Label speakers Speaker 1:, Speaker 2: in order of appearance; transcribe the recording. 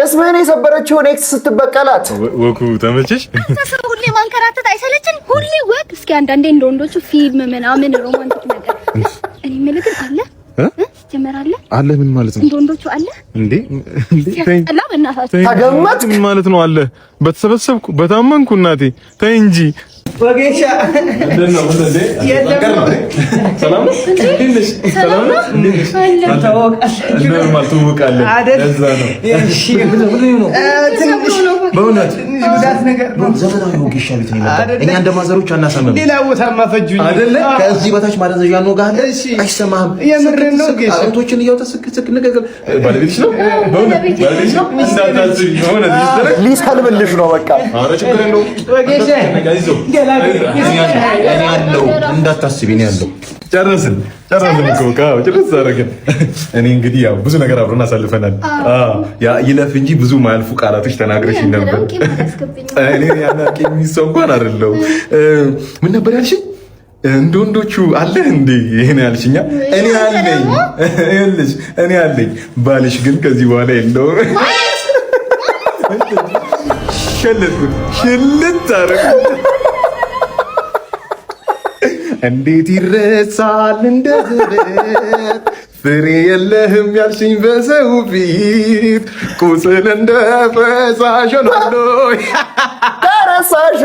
Speaker 1: ቅስምህን የሰበረችውን ኤክስ ስትበቀላት
Speaker 2: ወኩ ተመቸሽ?
Speaker 3: ተሰው ሁሌ ማንከራተት አይሰለችን? ሁሌ ወክ እስኪ አንዳንዴ እንደ ወንዶቹ ፊልም ምናምን ሮማንቲክ ነገር እኔ የምልህ ግን አለ ጀመራለ
Speaker 2: አለ ምን ማለት ነው?
Speaker 3: እንደ ወንዶቹ አለ እንዴ? ሲያስጠላ በእናታችሁ
Speaker 1: ተገመት
Speaker 2: ምን ማለት ነው? አለ በተሰበሰብኩ በታመንኩ እናቴ ተይ እንጂ
Speaker 4: ወጌሻ እንደነው እንደዚህ ያለቀር ነው። ሰላም እንዴሽ? ሰላም እንዴሽ? ኖርማል ትውቃለህ። ለዛ ነው። እሺ ምን ነው? ትንሽ በእውነት ጉዳት ነገር ነው። ዘመናዊ ወጌሻ ቤት ነው የመጣው። እኛ እንደማዘሮች አናሰማም። ሌላ ቦታ ማፈጁኝ አይደለ? ከዚህ በታች ማደንዘዣ ነው ጋር አይሰማህም። የምሬን ነው ወጌሻ አውቶችን እያወጣስክ ንገገል ባለቤትሽ ነው። በእውነት ባለቤትሽ ነው። እንዳታስቢ በእውነት
Speaker 1: ሊሰልምልሽ ነው በቃ።
Speaker 2: ኧረ ችግር የለውም ወጌሻ ጋይዞ
Speaker 4: እኔ ያለው እንዳታስቢ ነው ያለው።
Speaker 2: ጨረስን እኮ ጨረስ አደረግን። እኔ እንግዲህ ያው ብዙ ነገር አብረን አሳልፈናል። ያ ይለፍ እንጂ ብዙ ማያልፉ ቃላቶች ተናግረሽ ነበር። እኔ ያና ሰው እንኳን አይደለው። ምን ነበር ያልሽኝ? እንደ ወንዶቹ አለ እንዴ? ይሄን ያልሽኛ? እኔ አለኝ ይኸውልሽ፣ እኔ አለኝ። ባልሽ ግን ከዚህ በኋላ የለውም። ሽልት አደረኩት። እንዴት ይረሳል እንደ ዝበት ፍሬ የለህም ያልሽኝ በሰው ፊት ቁስል እንደ ፈሳሽ ሆኖ ተረሳሽ